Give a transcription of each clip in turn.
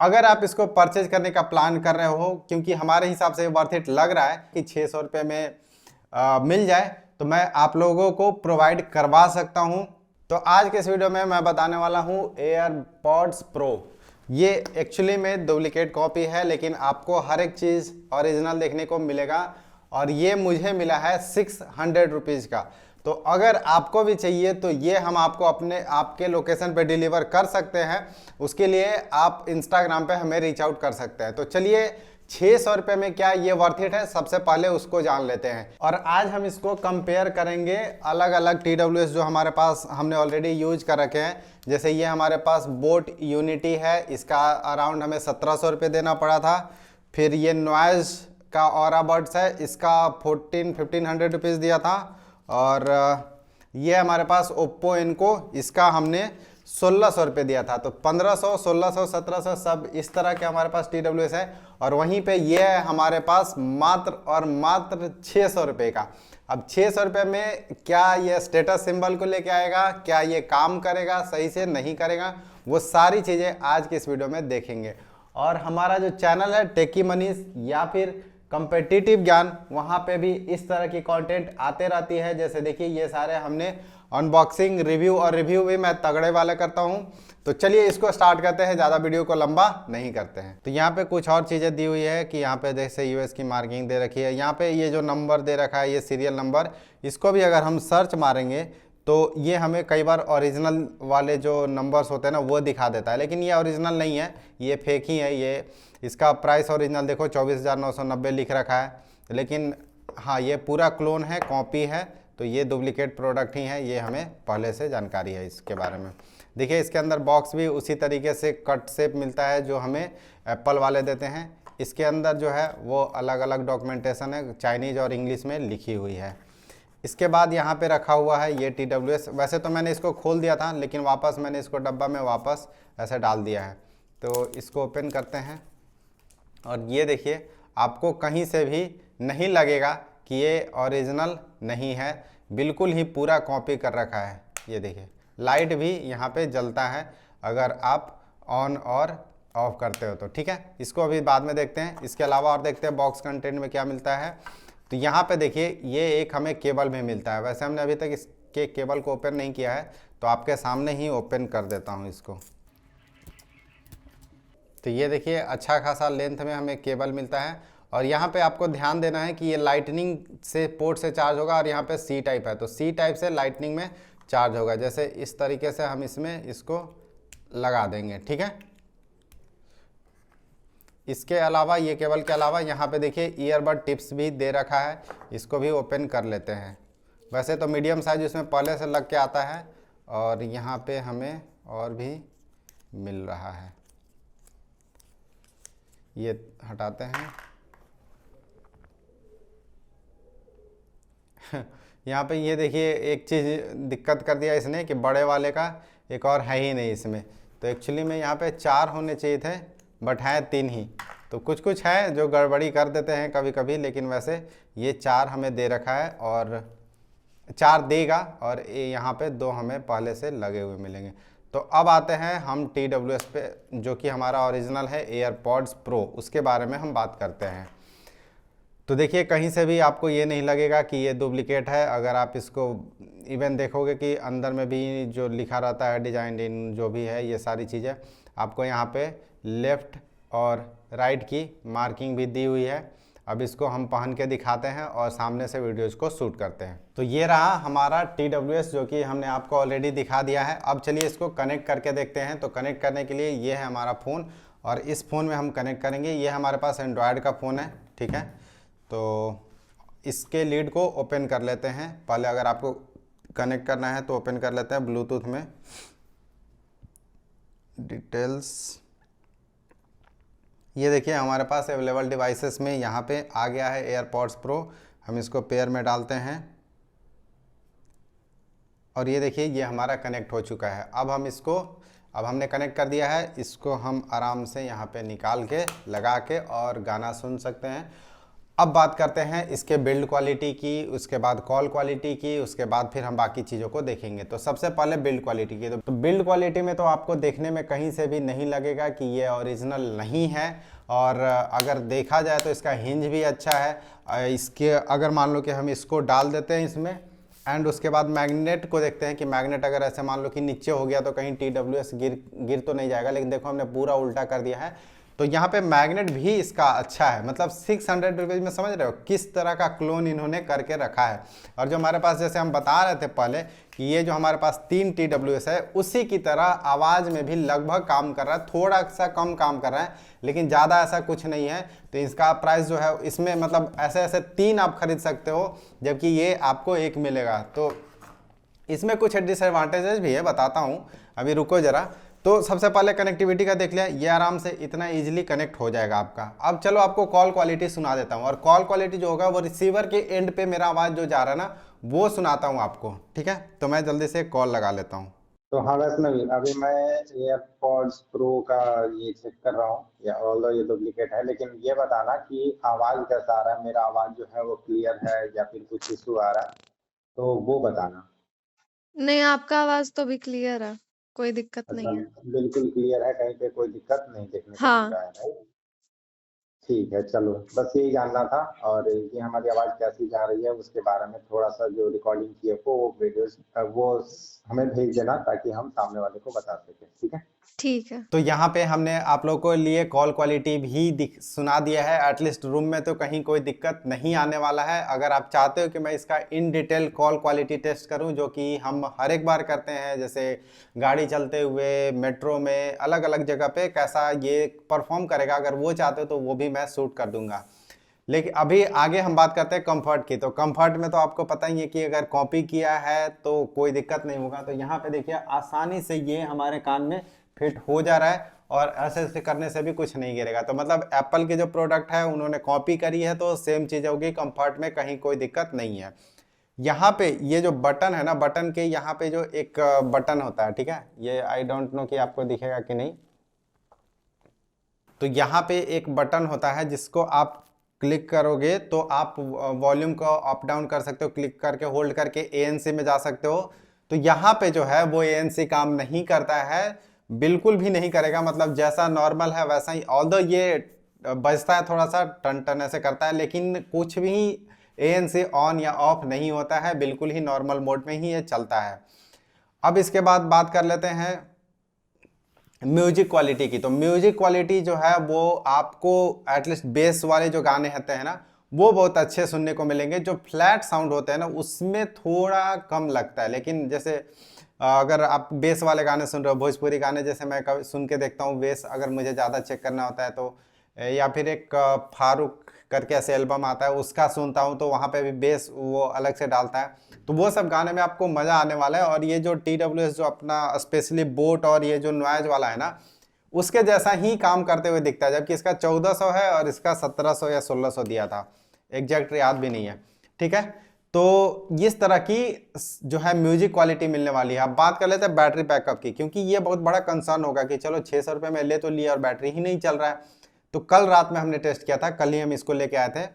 अगर आप इसको परचेज करने का प्लान कर रहे हो, क्योंकि हमारे हिसाब से वर्थ इट लग रहा है कि 600 रुपये में मिल जाए, तो मैं आप लोगों को प्रोवाइड करवा सकता हूं। तो आज के इस वीडियो में मैं बताने वाला हूं एयरपॉड्स प्रो। ये एक्चुअली में डुप्लीकेट कॉपी है, लेकिन आपको हर एक चीज़ ओरिजिनल देखने को मिलेगा और ये मुझे मिला है 600 रुपीज़ का। तो अगर आपको भी चाहिए तो ये हम आपको आपके लोकेशन पे डिलीवर कर सकते हैं। उसके लिए आप इंस्टाग्राम पे हमें रीच आउट कर सकते हैं। तो चलिए 600 रुपये में क्या ये वर्थ इट है, सबसे पहले उसको जान लेते हैं। और आज हम इसको कंपेयर करेंगे अलग अलग TWS जो हमारे पास हमने ऑलरेडी यूज कर रखे हैं। जैसे ये हमारे पास बोट यूनिटी है, इसका अराउंड हमें 1700 रुपये देना पड़ा था। फिर ये नॉइज़ का ऑरा बड्स है, इसका 1500 रुपीज़ दिया था। और ये हमारे पास ओप्पो इनको, इसका हमने 1600 रुपये दिया था। तो 1500, 1600, 1700 सब इस तरह के हमारे पास TWS है। और वहीं पे ये है हमारे पास मात्र और मात्र 600 रुपये का। अब 600 रुपये में क्या ये स्टेटस सिंबल को लेके आएगा, क्या ये काम करेगा सही से, नहीं करेगा, वो सारी चीज़ें आज के इस वीडियो में देखेंगे। और हमारा जो चैनल है टेकी मनीष या फिर कम्पिटिटिव ज्ञान, वहाँ पे भी इस तरह की कंटेंट आते रहती है। जैसे देखिए ये सारे हमने अनबॉक्सिंग, रिव्यू, और रिव्यू भी मैं तगड़े वाले करता हूँ। तो चलिए इसको स्टार्ट करते हैं, ज़्यादा वीडियो को लंबा नहीं करते हैं। तो यहाँ पे कुछ और चीज़ें दी हुई है कि यहाँ पे जैसे US की मार्किंग दे रखी है। यहाँ पे ये जो नंबर दे रखा है, ये सीरियल नंबर, इसको भी अगर हम सर्च मारेंगे तो ये हमें कई बार ओरिजिनल वाले जो नंबर्स होते हैं ना वो दिखा देता है, लेकिन ये ओरिजिनल नहीं है, ये फेक ही है। ये इसका प्राइस ओरिजिनल देखो 24,990 लिख रखा है, लेकिन हाँ ये पूरा क्लोन है, कॉपी है। तो ये डुप्लीकेट प्रोडक्ट ही है, ये हमें पहले से जानकारी है इसके बारे में। देखिए इसके अंदर बॉक्स भी उसी तरीके से कट शेप मिलता है जो हमें एप्पल वाले देते हैं। इसके अंदर जो है वो अलग अलग डॉक्यूमेंटेशन है, चाइनीज़ और इंग्लिश में लिखी हुई है। इसके बाद यहाँ पे रखा हुआ है ये TWS। वैसे तो मैंने इसको खोल दिया था, लेकिन वापस मैंने इसको डब्बा में वापस ऐसे डाल दिया है। तो इसको ओपन करते हैं और ये देखिए आपको कहीं से भी नहीं लगेगा कि ये ओरिजिनल नहीं है, बिल्कुल ही पूरा कॉपी कर रखा है। ये देखिए लाइट भी यहाँ पे जलता है अगर आप ऑन और ऑफ करते हो तो, ठीक है। इसको अभी बाद में देखते हैं। इसके अलावा और देखते हैं बॉक्स कंटेंट में क्या मिलता है। तो यहाँ पे देखिए ये एक हमें केबल भी मिलता है। वैसे हमने अभी तक इसके केबल को ओपन नहीं किया है, तो आपके सामने ही ओपन कर देता हूँ इसको। तो ये देखिए अच्छा खासा लेंथ में हमें केबल मिलता है। और यहाँ पे आपको ध्यान देना है कि ये लाइटनिंग से पोर्ट से चार्ज होगा, और यहाँ पे C टाइप है, तो C टाइप से लाइटनिंग में चार्ज होगा। जैसे इस तरीके से हम इसमें इसको लगा देंगे, ठीक है। इसके अलावा ये केबल के अलावा यहाँ पे देखिए ईयरबड टिप्स भी दे रखा है, इसको भी ओपन कर लेते हैं। वैसे तो मीडियम साइज इसमें पहले से लग के आता है, और यहाँ पे हमें और भी मिल रहा है। ये हटाते हैं। यहाँ पे ये देखिए एक चीज़ दिक्कत कर दिया इसने कि बड़े वाले का एक और है ही नहीं इसमें। तो एक्चुअली में यहाँ पे 4 होने चाहिए थे, बट है 3 ही। तो कुछ कुछ है जो गड़बड़ी कर देते हैं कभी कभी, लेकिन वैसे ये 4 हमें दे रखा है और 4 देगा, और यहाँ पे 2 हमें पहले से लगे हुए मिलेंगे। तो अब आते हैं हम TWS पे, जो कि हमारा ओरिजिनल है एयरपॉड्स प्रो, उसके बारे में हम बात करते हैं। तो देखिए कहीं से भी आपको ये नहीं लगेगा कि ये डुप्लीकेट है। अगर आप इसको इवन देखोगे कि अंदर में भी जो लिखा रहता है डिजाइन इन जो भी है, ये सारी चीज़ें आपको यहाँ पे लेफ़्ट और राइट की मार्किंग भी दी हुई है। अब इसको हम पहन के दिखाते हैं और सामने से वीडियोज़ को शूट करते हैं। तो ये रहा हमारा TWS, जो कि हमने आपको ऑलरेडी दिखा दिया है। अब चलिए इसको कनेक्ट करके देखते हैं। तो कनेक्ट करने के लिए ये है हमारा फ़ोन, और इस फ़ोन में हम कनेक्ट करेंगे। ये हमारे पास एंड्रॉयड का फ़ोन है, ठीक है। तो इसके लीड को ओपन कर लेते हैं। पहले अगर आपको कनेक्ट करना है तो ओपन कर लेते हैं ब्लूटूथ में डिटेल्स। ये देखिए हमारे पास अवेलेबल डिवाइसेस में यहाँ पे आ गया है एयरपॉड्स प्रो। हम इसको पेयर में डालते हैं और ये देखिए ये हमारा कनेक्ट हो चुका है। अब हमने कनेक्ट कर दिया है, इसको हम आराम से यहाँ पे निकाल के लगा के और गाना सुन सकते हैं। अब बात करते हैं इसके बिल्ड क्वालिटी की, उसके बाद कॉल क्वालिटी की, उसके बाद फिर हम बाकी चीज़ों को देखेंगे। तो सबसे पहले बिल्ड क्वालिटी की। तो बिल्ड क्वालिटी में तो आपको देखने में कहीं से भी नहीं लगेगा कि ये ओरिजिनल नहीं है। और अगर देखा जाए तो इसका हिंज भी अच्छा है। इसके अगर मान लो कि हम इसको डाल देते हैं इसमें, एंड उसके बाद मैग्नेट को देखते हैं कि मैग्नेट अगर ऐसे मान लो कि नीचे हो गया तो कहीं TWS गिर तो नहीं जाएगा। लेकिन देखो हमने पूरा उल्टा कर दिया है। तो यहाँ पे मैग्नेट भी इसका अच्छा है, मतलब 600 रुपीज़ में समझ रहे हो किस तरह का क्लोन इन्होंने करके रखा है। और जो हमारे पास जैसे हम बता रहे थे पहले कि ये जो हमारे पास 3 TWS है उसी की तरह आवाज़ में भी लगभग काम कर रहा है, थोड़ा सा कम काम कर रहा है लेकिन ज़्यादा ऐसा कुछ नहीं है। तो इसका प्राइस जो है इसमें मतलब ऐसे ऐसे 3 आप खरीद सकते हो, जबकि ये आपको 1 मिलेगा। तो इसमें कुछ डिसएडवांटेजेस भी है, बताता हूँ, अभी रुको ज़रा। तो सबसे पहले कनेक्टिविटी का देख लिया, ये आराम से इतना इजीली कनेक्ट हो जाएगा आपका। अब चलो आपको कॉल क्वालिटी सुना देता हूँ, और कॉल क्वालिटी जो होगा वो रिसीवर के एंड पे मेरा आवाज़ जो जा रहा है ना वो सुनाता हूँ आपको, ठीक है। तो मैं जल्दी से कॉल लगा लेता हूँ। तो हाँ वैष्णवी, अभी मैं एयरपॉड्स प्रो का ये चेक कर रहा हूँ, या ऑल्दो ये डुप्लीकेट है, लेकिन ये बताना कि आवाज़ कैसा आ रहा है, मेरा आवाज़ जो है वो क्लियर है या फिर कुछ इशू आ रहा है, तो वो बताना। नहीं, आपका आवाज तो भी क्लियर है, कोई दिक्कत अच्छा, नहीं है। बिल्कुल क्लियर है, कहीं पे कोई दिक्कत नहीं देखने को मिल हाँ। रहा है, राइट? ठीक है, चलो बस यही जानना था। और ये हमारी आवाज़ कैसी जा रही है उसके बारे में थोड़ा सा जो रिकॉर्डिंग की है वो वीडियोस वो हमें भेज देना, ताकि हम सामने वाले को बता सकें, ठीक है? ठीक है। तो यहाँ पे हमने आप लोगों को लिए कॉल क्वालिटी भी सुना दिया है। एटलीस्ट रूम में तो कहीं कोई दिक्कत नहीं आने वाला है। अगर आप चाहते हो कि मैं इसका in detail call quality test करूं, जो कि हम हर एक बार करते हैं, जैसे गाड़ी चलते हुए, मेट्रो में, अलग अलग जगह पे कैसा ये परफॉर्म करेगा, अगर वो चाहते हो तो वो भी मैं शूट कर दूंगा। लेकिन अभी आगे हम बात करते हैं कंफर्ट की। तो कंफर्ट में तो आपको पता ही है कि अगर कॉपी किया है तो कोई दिक्कत नहीं होगा। तो यहाँ पे देखिए आसानी से ये हमारे कान में फिट हो जा रहा है, और ऐसे ऐसे करने से भी कुछ नहीं गिरेगा। तो मतलब एप्पल के जो प्रोडक्ट है उन्होंने कॉपी करी है, तो सेम चीज़ होगी। कंफर्ट में कहीं कोई दिक्कत नहीं है। यहाँ पे ये जो बटन है ना, बटन के यहाँ पे जो एक बटन होता है, ठीक है, ये आई डोंट नो कि आपको दिखेगा कि नहीं। तो यहाँ पे एक बटन होता है जिसको आप क्लिक करोगे तो आप वॉल्यूम को अप डाउन कर सकते हो, क्लिक करके होल्ड करके ANC में जा सकते हो। तो यहाँ पे जो है वो ANC काम नहीं करता है, बिल्कुल भी नहीं करेगा। मतलब जैसा नॉर्मल है वैसा ही, ऑल्दो ये बजता है थोड़ा सा टन टन ऐसे करता है, लेकिन कुछ भी ANC ऑन या ऑफ नहीं होता है, बिल्कुल ही नॉर्मल मोड में ही ये चलता है। अब इसके बाद बात कर लेते हैं म्यूजिक क्वालिटी की। तो म्यूजिक क्वालिटी जो है वो आपको एटलीस्ट बेस वाले जो गाने होते हैं ना वो बहुत अच्छे सुनने को मिलेंगे। जो फ्लैट साउंड होते हैं ना उसमें थोड़ा कम लगता है। लेकिन जैसे अगर आप बेस वाले गाने सुन रहे हो, भोजपुरी गाने जैसे मैं कभी सुन के देखता हूँ, बेस अगर मुझे ज़्यादा चेक करना होता है तो, या फिर एक फारूक करके ऐसे एल्बम आता है उसका सुनता हूँ, तो वहाँ पे भी बेस वो अलग से डालता है। तो वो सब गाने में आपको मज़ा आने वाला है। और ये जो TWS जो अपना स्पेशली बोट और ये जो नॉइज वाला है ना उसके जैसा ही काम करते हुए दिखता है, जबकि इसका 1400 है और इसका 1700 या 1600 दिया था, एग्जैक्ट याद भी नहीं है, ठीक है। तो इस तरह की जो है म्यूजिक क्वालिटी मिलने वाली है। अब बात कर लेते हैं बैटरी बैकअप की, क्योंकि ये बहुत बड़ा कंसर्न होगा कि चलो 600 रुपये में ले तो लिया और बैटरी ही नहीं चल रहा है। तो कल रात में हमने टेस्ट किया था, कल ही हम इसको लेके आए थे,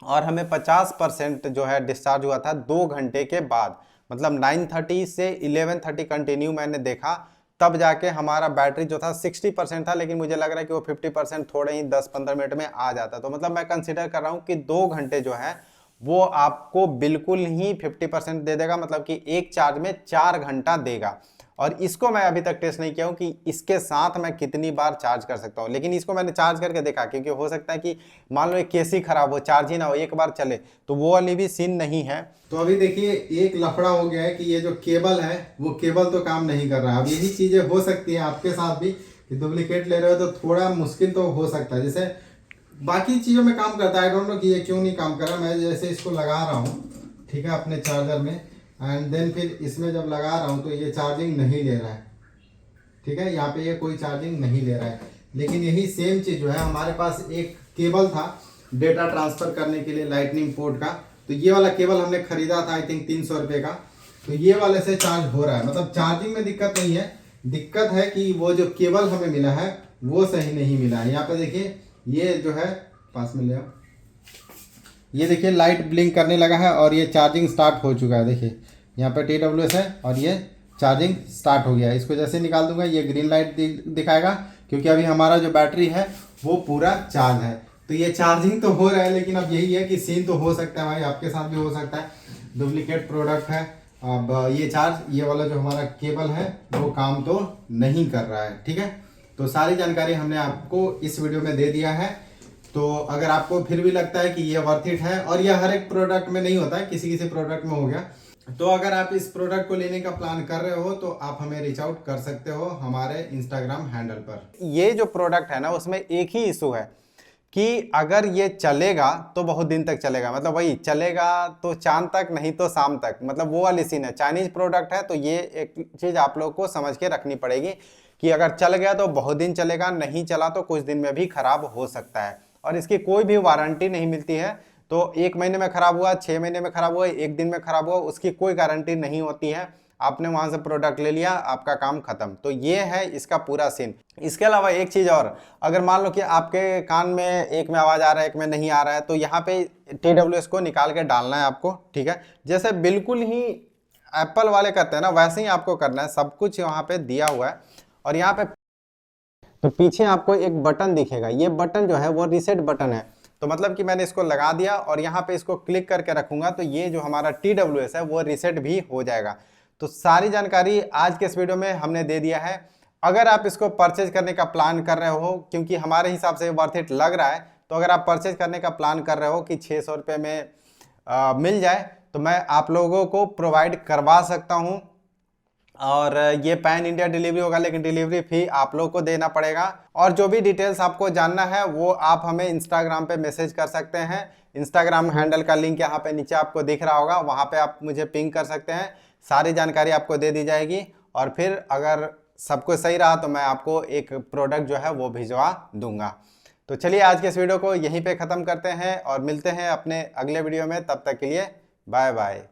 और हमें 50% जो है डिस्चार्ज हुआ था 2 घंटे के बाद। मतलब 9:30 से 11:30 कंटिन्यू मैंने देखा, तब जाके हमारा बैटरी जो था 60% था, लेकिन मुझे लग रहा है कि वो 50% थोड़े ही 10-15 मिनट में आ जाता। तो मतलब मैं कंसिडर कर रहा हूँ कि 2 घंटे जो है वो आपको बिल्कुल ही 50% दे देगा, मतलब कि एक चार्ज में 4 घंटा देगा। और इसको मैं अभी तक टेस्ट नहीं किया हूँ कि इसके साथ मैं कितनी बार चार्ज कर सकता हूँ, लेकिन इसको मैंने चार्ज करके देखा, क्योंकि हो सकता है कि मान लो एक केस ही खराब हो, चार्ज ही ना हो, एक बार चले, तो वो वाली भी सीन नहीं है। तो अभी देखिए एक लफड़ा हो गया है कि ये जो केबल है वो केबल तो काम नहीं कर रहा है। अब यही चीज़ें हो सकती है आपके साथ भी कि डुप्लीकेट ले रहे हो तो थोड़ा मुश्किल तो हो सकता है। जैसे बाकी चीज़ों में काम करता है, आई डोंट नो कि ये क्यों नहीं काम कर रहा। मैं जैसे इसको लगा रहा हूँ, ठीक है, अपने चार्जर में, एंड देन फिर इसमें जब लगा रहा हूँ तो ये चार्जिंग नहीं ले रहा है, ठीक है, यहाँ पे ये कोई चार्जिंग नहीं ले रहा है। लेकिन यही सेम चीज़ जो है हमारे पास एक केबल था डेटा ट्रांसफ़र करने के लिए लाइटनिंग पोर्ट का, तो ये वाला केबल हमने खरीदा था आई थिंक 300 रुपये का। तो ये वाले से चार्ज हो रहा है, मतलब चार्जिंग में दिक्कत नहीं है, दिक्कत है कि वो जो केबल हमें मिला है वो सही नहीं मिला है। यहाँ पे देखिए ये जो है, पास में ले आओ, ये देखिए लाइट ब्लिंक करने लगा है और ये चार्जिंग स्टार्ट हो चुका है। देखिए यहाँ पे TWS है और ये चार्जिंग स्टार्ट हो गया है। इसको जैसे निकाल दूंगा ये ग्रीन लाइट दिखाएगा, क्योंकि अभी हमारा जो बैटरी है वो पूरा चार्ज है। तो ये चार्जिंग तो हो रहा है, लेकिन अब यही है कि सीन तो हो सकता है भाई, आपके साथ भी हो सकता है। डुप्लीकेट प्रोडक्ट है। अब ये चार्ज, ये वाला जो हमारा केबल है वो काम तो नहीं कर रहा है। ठीक है, तो सारी जानकारी हमने आपको इस वीडियो में दे दिया है। तो अगर आपको फिर भी लगता है कि ये वर्थ इट है, और ये हर एक प्रोडक्ट में नहीं होता है, किसी किसी प्रोडक्ट में हो गया, तो अगर आप इस प्रोडक्ट को लेने का प्लान कर रहे हो तो आप हमें रीच आउट कर सकते हो हमारे इंस्टाग्राम हैंडल पर। ये जो प्रोडक्ट है ना, उसमें एक ही इशू है कि अगर ये चलेगा तो बहुत दिन तक चलेगा, मतलब वही चलेगा तो चांद तक, नहीं तो शाम तक, मतलब वो वाली सीन है। चाइनीज प्रोडक्ट है तो ये एक चीज़ आप लोग को समझ के रखनी पड़ेगी कि अगर चल गया तो बहुत दिन चलेगा, नहीं चला तो कुछ दिन में भी खराब हो सकता है, और इसकी कोई भी वारंटी नहीं मिलती है। तो 1 महीने में खराब हुआ, 6 महीने में खराब हुआ, 1 दिन में खराब हुआ, उसकी कोई गारंटी नहीं होती है। आपने वहां से प्रोडक्ट ले लिया, आपका काम खत्म। तो ये है इसका पूरा सीन। इसके अलावा एक चीज़ और, अगर मान लो कि आपके कान में एक में आवाज़ आ रहा है, एक में नहीं आ रहा है, तो यहाँ पे TWS को निकाल के डालना है आपको। ठीक है, जैसे बिल्कुल ही एप्पल वाले करते हैं ना, वैसे ही आपको करना है। सब कुछ यहाँ पे दिया हुआ है, और यहाँ पे तो पीछे आपको एक बटन दिखेगा। ये बटन जो है वो रीसेट बटन है। तो मतलब कि मैंने इसको लगा दिया और यहाँ पे इसको क्लिक करके रखूंगा तो ये जो हमारा TWS है वो रीसेट भी हो जाएगा। तो सारी जानकारी आज के इस वीडियो में हमने दे दिया है। अगर आप इसको परचेज करने का प्लान कर रहे हो, क्योंकि हमारे हिसाब से वर्थ इट लग रहा है, तो अगर आप परचेज करने का प्लान कर रहे हो कि 600 रुपये में मिल जाए, तो मैं आप लोगों को प्रोवाइड करवा सकता हूँ। और ये पैन इंडिया डिलीवरी होगा, लेकिन डिलीवरी फी आप लोग को देना पड़ेगा। और जो भी डिटेल्स आपको जानना है वो आप हमें इंस्टाग्राम पे मैसेज कर सकते हैं। इंस्टाग्राम हैंडल का लिंक यहाँ पे नीचे आपको दिख रहा होगा, वहाँ पे आप मुझे पिंग कर सकते हैं। सारी जानकारी आपको दे दी जाएगी, और फिर अगर सब कुछ सही रहा तो मैं आपको एक प्रोडक्ट जो है वो भिजवा दूंगा। तो चलिए आज के इस वीडियो को यहीं पर ख़त्म करते हैं और मिलते हैं अपने अगले वीडियो में। तब तक के लिए बाय बाय।